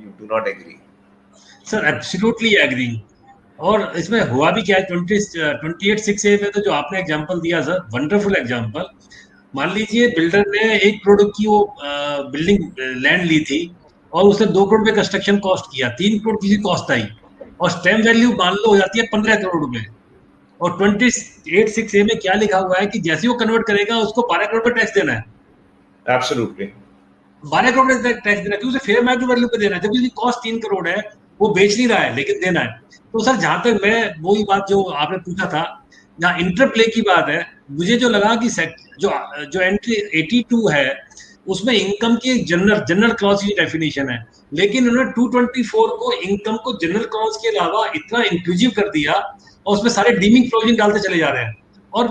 you do not agree? Sir absolutely agree. और इसमें हुआ भी क्या है, 28(6)(a) में तो जो आपने एग्जांपल दिया सर, वंडरफुल एग्जांपल। मान लीजिए बिल्डर ने 1 करोड़ की वो बिल्डिंग लैंड ली थी और उसने 2 करोड़ पे कंस्ट्रक्शन कॉस्ट किया, 3 करोड़ की कॉस्ट आई और स्टैम्प वैल्यू मान लो हो जाती है 15 करोड़ रुपए। और 28(6)(a) में क्या लिखा हुआ है कि जैसे वो कन्वर्ट करेगा उसको 12 करोड़ पे टैक्स देना है। Absolutely. 12 करोड़ टैक्स देना है क्योंकि उसे फेयर मार्केट वैल्यू पे देना है, जबकि उसकी कॉस्ट 3 करोड़ है, वो बेच नहीं रहा है लेकिन देना है। तो सर जहां तक मैं वही बात जो आपने पूछा था, जहाँ इंटरप्ले की बात है, मुझे जो लगा कि जो जो एंट्री 82 है उसमें इनकम की जनरल क्लॉज की डेफिनेशन है, लेकिन उन्होंने 224 को इनकम को जनरल क्लॉज के अलावा इतना इंक्लूसिव कर दिया और उसमें सारे डीमिंग प्रोविजन डालते चले जा रहे हैं। और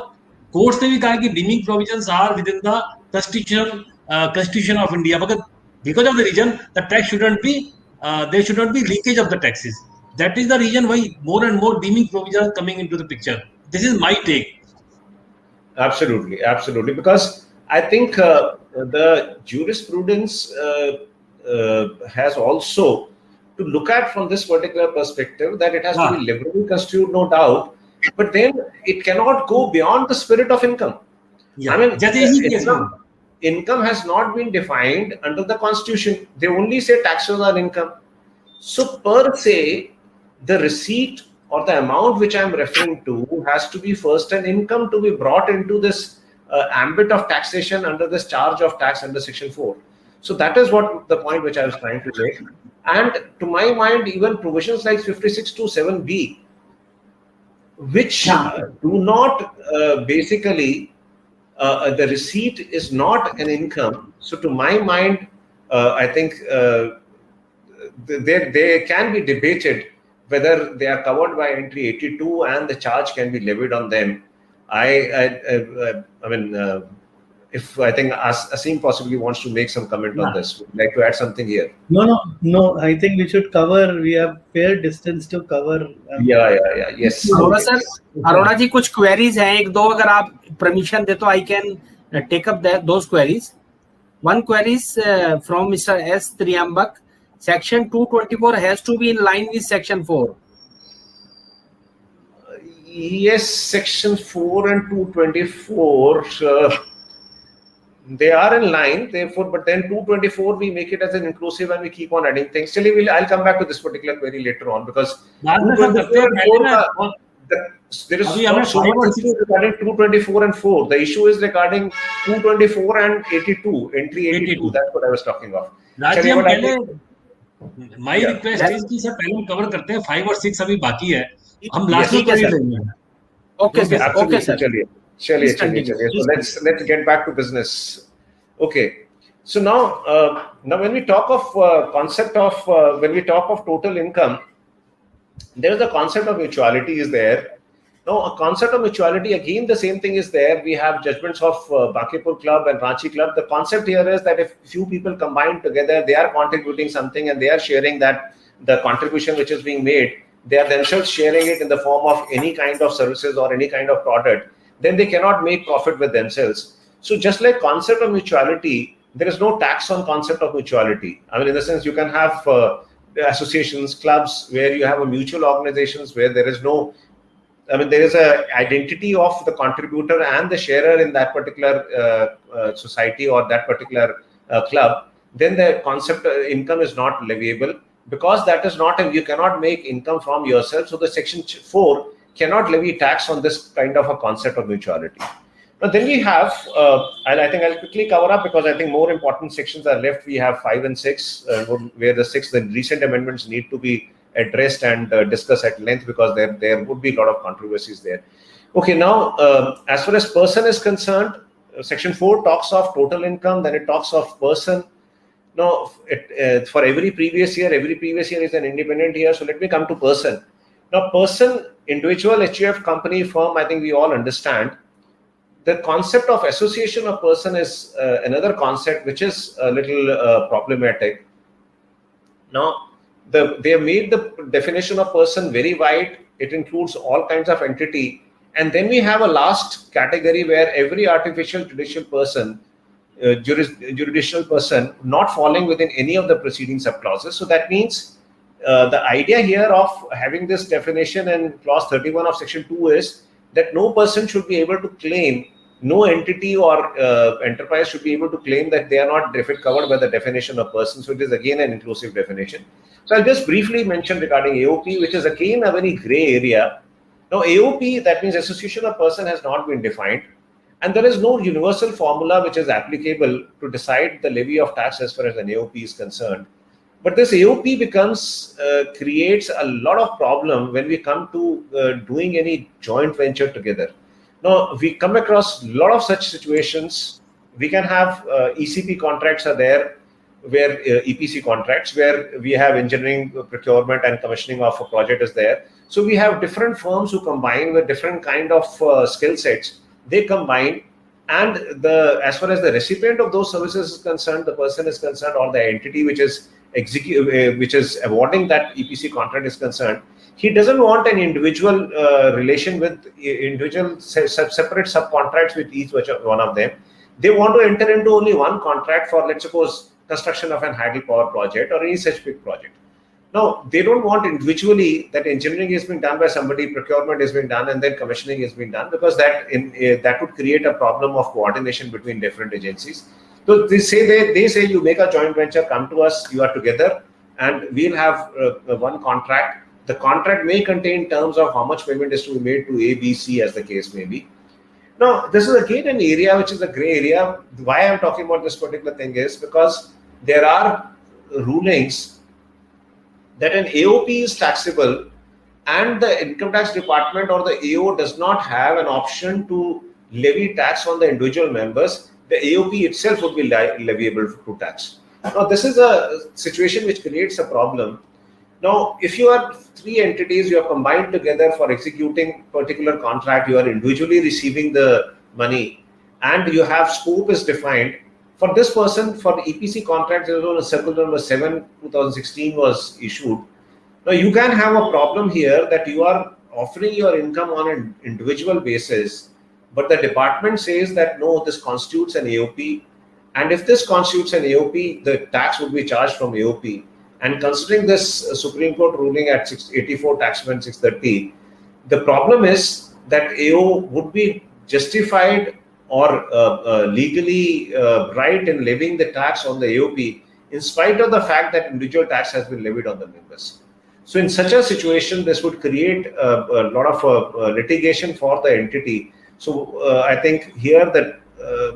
कोर्ट ने भी कहा कि deeming provisions are within the Constitution of India, because of the reason the tax shouldn't be there should not be leakage of the taxes. That is the reason why more and more deeming provisions are coming into the picture. This is my take. Absolutely, absolutely. Because I think the jurisprudence has also to look at from this particular perspective that it has to be liberally construed, no doubt, but then it cannot go beyond the spirit of income. Yeah. I mean, income has not been defined under the Constitution. They only say taxes are income. So per se, the receipt or the amount which I am referring to has to be first an income to be brought into this ambit of taxation under this charge of tax under Section 4. So that is what the point which I was trying to make. And to my mind, even provisions like 56(2)(7)(b), which do not basically the receipt is not an income. So to my mind, I think they can be debated whether they are covered by entry 82 and the charge can be levied on them. I mean, if I think Asim possibly wants to make some comment on this, would like to add something here? No. I think we should cover. We have fair distance to cover. Yes. Arora sir, Arora ji कुछ queries हैं, एक दो अगर आप permission दे तो I can take up those queries. One query is from Mr. S. Triambak. Section 224 has to be in line with Section 4. Yes, Section 4 and 224, they are in line, therefore, but then 224 we make it as an inclusive and we keep on adding things. I'll come back to this particular query later on, because there is not so much issue regarding 224 and 4. The issue is regarding 224 and 82, entry 82. That's what I was talking of. My request is कि sir पहले हम cover करते हैं 5 और 6 अभी बाकी है, हम लास्ट में कर लेंगे. Okay sir. चलिए. So let's get back to business. Okay. So now when we talk of concept of when we talk of total income, there is a concept of mutuality is there. Now, a concept of mutuality, again, the same thing is there. We have judgments of Bankipur Club and Ranchi Club. The concept here is that if few people combine together, they are contributing something and they are sharing that the contribution which is being made, they are themselves sharing it in the form of any kind of services or any kind of product, then they cannot make profit with themselves. So just like concept of mutuality, there is no tax on concept of mutuality. I mean, in the sense you can have associations, clubs, where you have a mutual organizations where there is no, I mean, there is a identity of the contributor and the sharer in that particular society or that particular club. Then the concept income is not leviable, because that is not, you cannot make income from yourself. So the Section 4 cannot levy tax on this kind of a concept of mutuality. Now then we have, and I think I'll quickly cover up because I think more important sections are left. We have 5 and 6, where the 6, the recent amendments need to be addressed and discussed at length, because there would be a lot of controversies there. Okay, now as far as person is concerned, Section 4 talks of total income, then it talks of person. Now, for every previous year is an independent year. So let me come to person. Now, person, individual, HUF, company, firm, I think we all understand. The concept of association of person is another concept which is a little problematic. Now, they have made the definition of person very wide. It includes all kinds of entity. And then we have a last category where every artificial judicial person jurisdictional person not falling within any of the preceding subclauses. So that means the idea here of having this definition in clause 31 of section 2 is that no person should be able to claim, no entity or enterprise should be able to claim that they are not covered by the definition of person. So it is again an inclusive definition. So I'll just briefly mention regarding AOP, which is again a very gray area. Now AOP, that means association of person, has not been defined. And there is no universal formula which is applicable to decide the levy of tax as far as an AOP is concerned. But this AOP creates a lot of problem when we come to doing any joint venture together. Now, we come across a lot of such situations. We can have ECP contracts are there, where EPC contracts, where we have engineering, procurement and commissioning of a project is there. So we have different firms who combine with different kind of skill sets. They combine, and as far as the recipient of those services is concerned, the person is concerned, or the entity which is awarding that EPC contract is concerned, he doesn't want an individual relation with individual separate subcontracts with each one of them. They want to enter into only one contract for, let's suppose, construction of an hydropower project or any such big project. Now, they don't want individually that engineering is being done by somebody, procurement is being done, and then commissioning is being done, because that would create a problem of coordination between different agencies. So they say you make a joint venture, come to us, you are together, and we'll have one contract. The contract may contain terms of how much payment is to be made to A, B, C, as the case may be. Now, this is again an area which is a gray area. Why I'm talking about this particular thing is because there are rulings that an AOP is taxable, and the income tax department or the AO does not have an option to levy tax on the individual members. The AOP itself would be leviable to tax. Now, this is a situation which creates a problem. Now, if you are three entities, you are combined together for executing particular contract, you are individually receiving the money, and you have scope is defined. For this person, for the EPC contract, there was a circular number 7, 2016 was issued. Now, you can have a problem here that you are offering your income on an individual basis, but the department says that no, this constitutes an AOP. And if this constitutes an AOP, the tax would be charged from AOP. And considering this Supreme Court ruling at 684 Tax Amendment 630, the problem is that AO would be justified or legally right in levying the tax on the AOP, in spite of the fact that individual tax has been levied on the members. So in such a situation, this would create a lot of litigation for the entity. So I think here the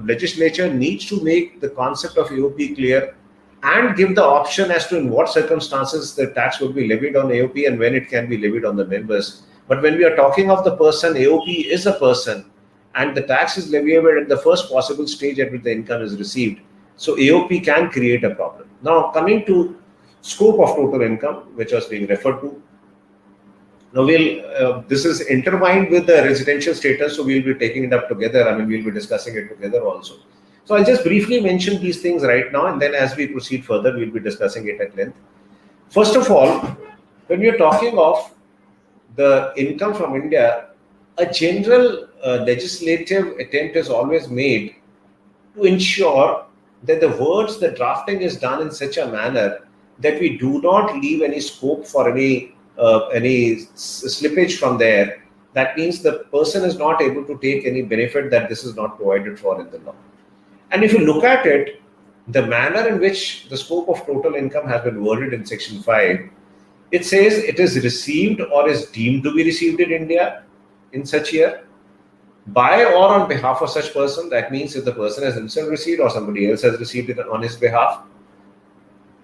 legislature needs to make the concept of AOP clear and give the option as to in what circumstances the tax would be levied on AOP and when it can be levied on the members. But when we are talking of the person, AOP is a person, and the tax is leviable at the first possible stage at which the income is received. So AOP can create a problem. Now, coming to scope of total income, which was being referred to. Now, this is intertwined with the residential status, so we'll be taking it up together. I mean, we'll be discussing it together also. So I'll just briefly mention these things right now, and then as we proceed further, we'll be discussing it at length. First of all, when we are talking of the income from India, a general legislative attempt is always made to ensure that the drafting is done in such a manner that we do not leave any scope for any slippage from there. That means the person is not able to take any benefit that this is not provided for in the law. And if you look at it, the manner in which the scope of total income has been worded in Section 5, it says it is received or is deemed to be received in India in such year by or on behalf of such person. That means if the person has himself received or somebody else has received it on his behalf.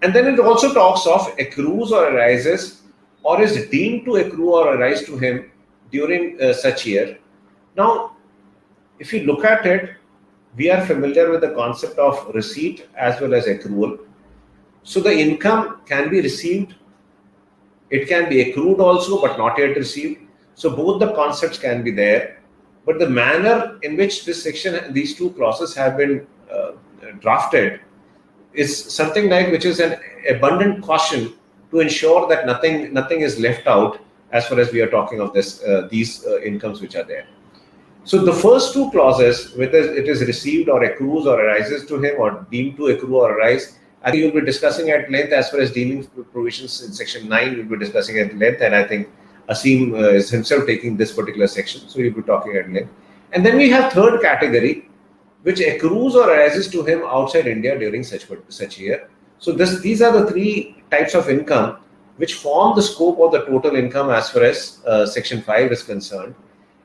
And then it also talks of accrues or arises or is deemed to accrue or arise to him during such year. Now, if you look at it, we are familiar with the concept of receipt as well as accrual. So the income can be received, it can be accrued also, but not yet received. So both the concepts can be there, but the manner in which this section, these two clauses have been drafted is something like which is an abundant caution to ensure that nothing is left out as far as we are talking of these incomes which are there. So the first two clauses, whether it is received or accrues or arises to him or deemed to accrue or arise, I think you'll be discussing at length. As far as deeming provisions in section 9, we'll be discussing at length, and I think Asim is himself taking this particular section, so we'll be talking at length. And then we have third category, which accrues or arises to him outside India during such year. So these are the three types of income which form the scope of the total income as far as section 5 is concerned.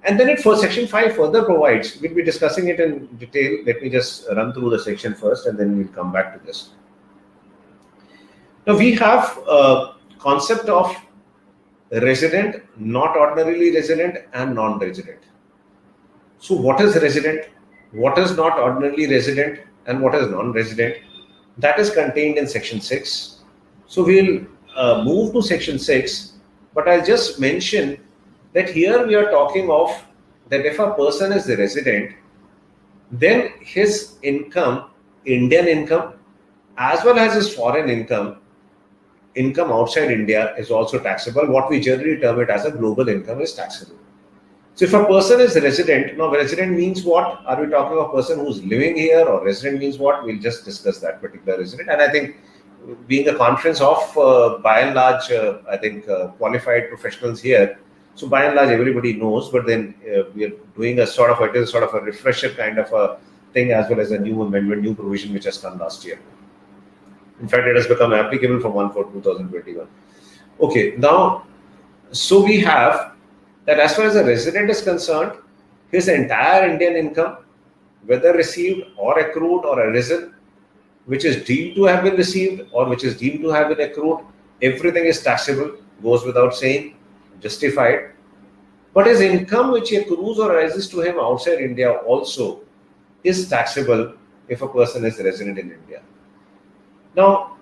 And then for section 5 further provides, we'll be discussing it in detail. Let me just run through the section first and then we'll come back to this. Now we have a concept of resident, not ordinarily resident, and non-resident. So what is resident? What is not ordinarily resident? And what is non-resident? That is contained in section 6. So we'll move to section 6, but I'll just mention that here we are talking of that if a person is a resident, then his income, Indian income, as well as his foreign income outside India is also taxable. What we generally term it as a global income is taxable. So if a person is a resident, now resident means what? Are we talking of a person who's living here, or resident means what? We'll just discuss that particular resident. And I think being a conference of by and large, I think qualified professionals here, so by and large everybody knows, but then we are doing a sort of a refresher kind of a thing, as well as a new amendment, new provision which has come last year. In fact, it has become applicable from 1/4/2021. Okay, now, so we have that as far as a resident is concerned, his entire Indian income, whether received or accrued or arisen, which is deemed to have been received or which is deemed to have been accrued, everything is taxable, goes without saying, justified. But his income which accrues or arises to him outside India also is taxable if a person is resident in India. Now,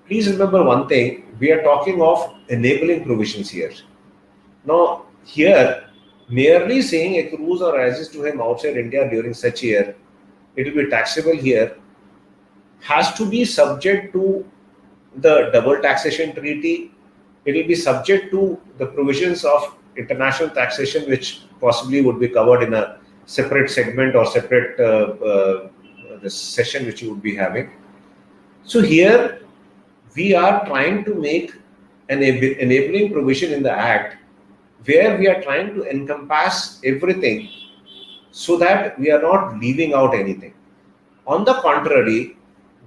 please remember one thing, we are talking of enabling provisions here. Now, here, merely saying accrues or arises to him outside India during such year, it will be taxable here, has to be subject to the double taxation treaty. It will be subject to the provisions of international taxation, which possibly would be covered in a separate segment or separate this session which you would be having. So here we are trying to make an enabling provision in the Act where we are trying to encompass everything so that we are not leaving out anything. On the contrary,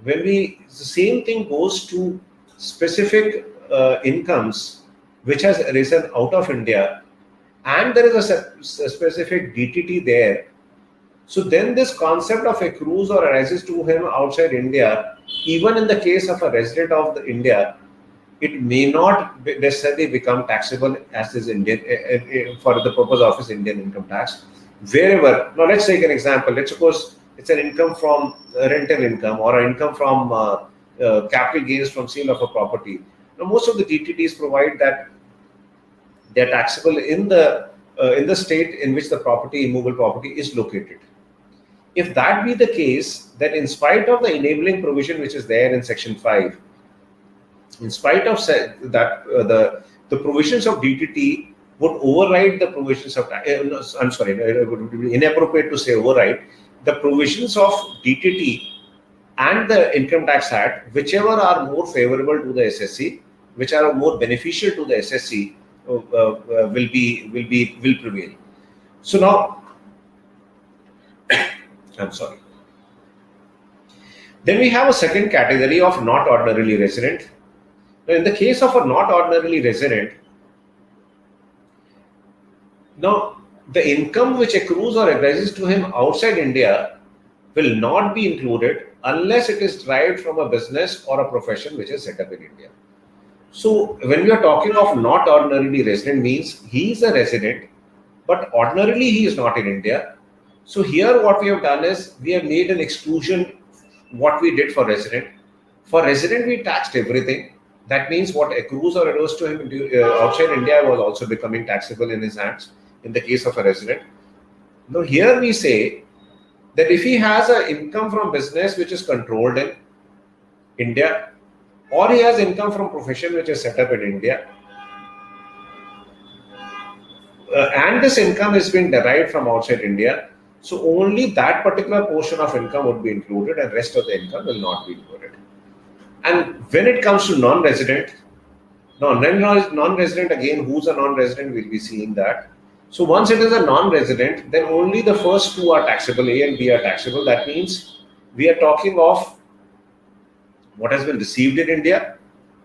when the same thing goes to specific incomes which has arisen out of India, and there is a specific DTT there, so then this concept of accrues or arises to him outside India, even in the case of a resident of India, it may not necessarily become taxable as is Indian for the purpose of his Indian income tax. Wherever, now let's take an example. Let's suppose it's an income from rental income or an income from capital gains from sale of a property. Now, most of the DTTs provide that they're taxable in the state in which the property, immovable property, is located. If that be the case, then in spite of the enabling provision which is there in Section 5, in spite of that, the provisions of DTT would override the provisions of, I'm sorry, it would be inappropriate to say override, the provisions of DTT and the Income Tax Act, whichever are more favorable to the SSC, which are more beneficial to the SSC, will prevail. So now, I'm sorry. Then we have a second category of not ordinarily resident. Now, in the case of a not ordinarily resident, now the income which accrues or arises to him outside India will not be included unless it is derived from a business or a profession which is set up in India. So when we are talking of not ordinarily resident, means he is a resident, but ordinarily he is not in India. So here what we have done is we have made an exclusion, what we did for resident. For resident, we taxed everything. That means what accrues or arose to him outside India was also becoming taxable in his hands in the case of a resident. Now here we say that if he has an income from business which is controlled in India, or he has income from profession which is set up in India, and this income is being derived from outside India, so only that particular portion of income would be included and rest of the income will not be included. And when it comes to non-resident, non-resident again, who's a non-resident, we'll be seeing that. So once it is a non-resident, then only the first two are taxable, A and B are taxable. That means we are talking of what has been received in India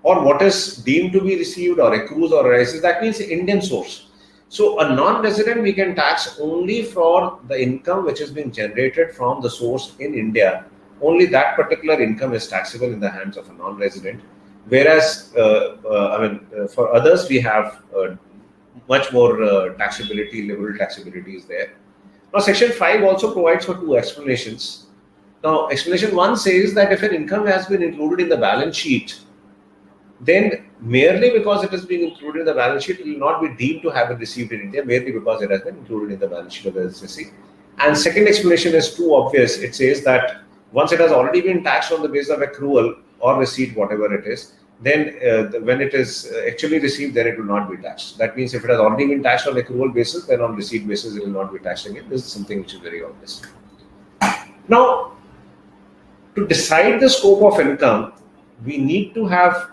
or what is deemed to be received or accrues or arises. That means Indian source. So a non-resident we can tax only for the income which has been generated from the source in India. Only that particular income is taxable in the hands of a non-resident. Whereas, for others we have much more taxability, liberal taxability is there. Now, Section 5 also provides for two explanations. Now, explanation 1 says that if an income has been included in the balance sheet, then merely because it has been included in the balance sheet, it will not be deemed to have been received in India, merely because it has been included in the balance sheet of the SSC. And second explanation is too obvious. It says that once it has already been taxed on the basis of accrual or receipt, whatever it is, then when it is actually received, then it will not be taxed. That means if it has already been taxed on accrual basis, then on receipt basis, it will not be taxed again. This is something which is very obvious. Now, to decide the scope of income, we need to have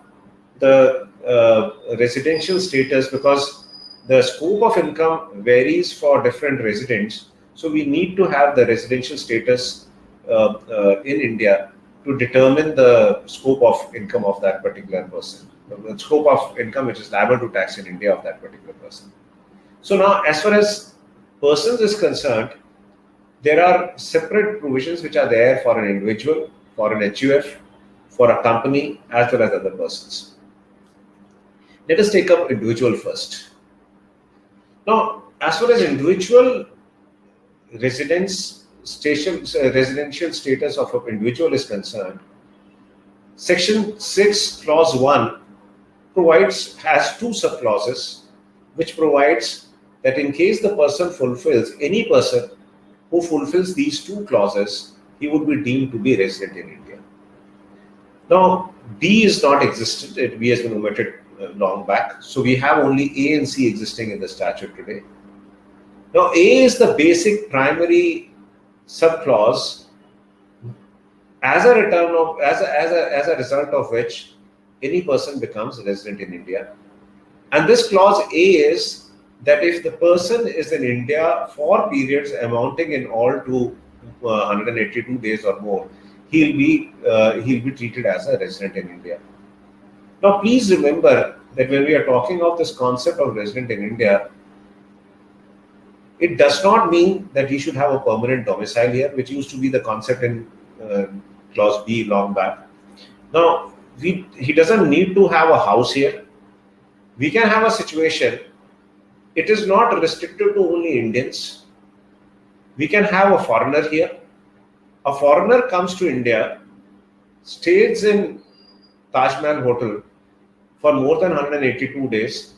the residential status, because the scope of income varies for different residents. So we need to have the residential status in India to determine the scope of income of that particular person, the scope of income which is liable to tax in India of that particular person. So now, as far as persons is concerned, there are separate provisions which are there for an individual, for an HUF, for a company, as well as other persons. Let us take up individual first. Now, as far as individual residential status of an individual is concerned, Section 6, Clause 1 has two subclauses, which provides that in case the person fulfills, any person who fulfills these two clauses, he would be deemed to be resident in India. Now, B is not existent. B has been omitted long back. So we have only A and C existing in the statute today. Now, A is the basic primary subclause as a result of which any person becomes a resident in India. And this clause A is that if the person is in India for periods amounting in all to 182 days or more, he'll be treated as a resident in India. Now, please remember that when we are talking of this concept of resident in India, it does not mean that he should have a permanent domicile here, which used to be the concept in Clause B long back. Now, he doesn't need to have a house here. We can have a situation, it is not restricted to only Indians. We can have a foreigner here. A foreigner comes to India, stays in Taj Mahal Hotel for more than 182 days.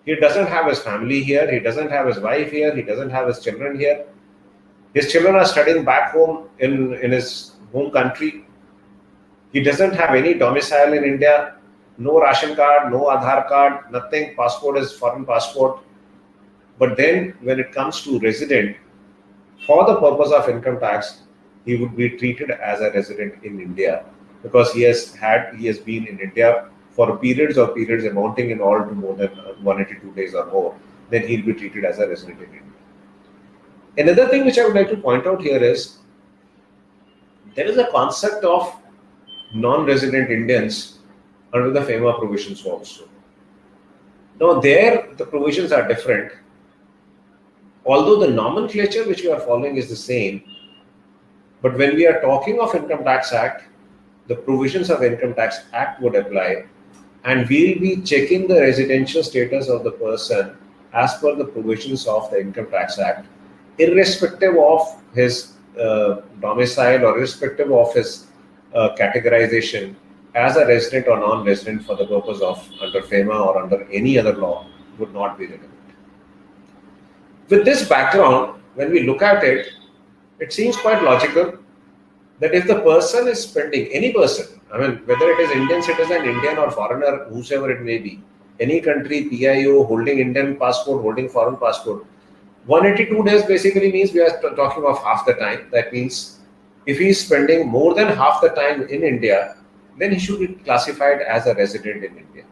He doesn't have his family here. He doesn't have his wife here. He doesn't have his children here. His children are studying back home in his home country. He doesn't have any domicile in India. No ration card, no Aadhaar card, nothing. Passport is foreign passport. But then when it comes to resident, for the purpose of income tax, he would be treated as a resident in India because he has been in India for periods amounting in all to more than 182 days or more, then he'll be treated as a resident in India. Another thing which I would like to point out here is, there is a concept of non-resident Indians under the FEMA provisions also. Now there, the provisions are different. Although the nomenclature which we are following is the same, but when we are talking of Income Tax Act, the provisions of Income Tax Act would apply, and we will be checking the residential status of the person as per the provisions of the Income Tax Act, irrespective of his domicile or irrespective of his categorization as a resident or non-resident for the purpose of under FEMA or under any other law would not be relevant. With this background, when we look at it, it seems quite logical that if the person is spending, any person, I mean, whether it is Indian citizen, Indian or foreigner, whosoever it may be, any country, PIO, holding Indian passport, holding foreign passport, 182 days basically means we are talking of half the time. That means if he is spending more than half the time in India, then he should be classified as a resident in India.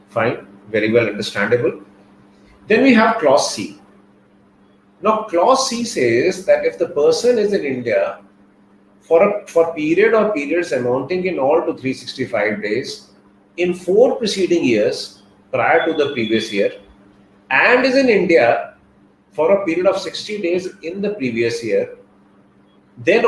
Fine, very well understandable. Then we have clause C. Now clause C says that if the person is in India for period or periods amounting in all to 365 days in 4 preceding years prior to the previous year, and is in India for a period of 60 days in the previous year, then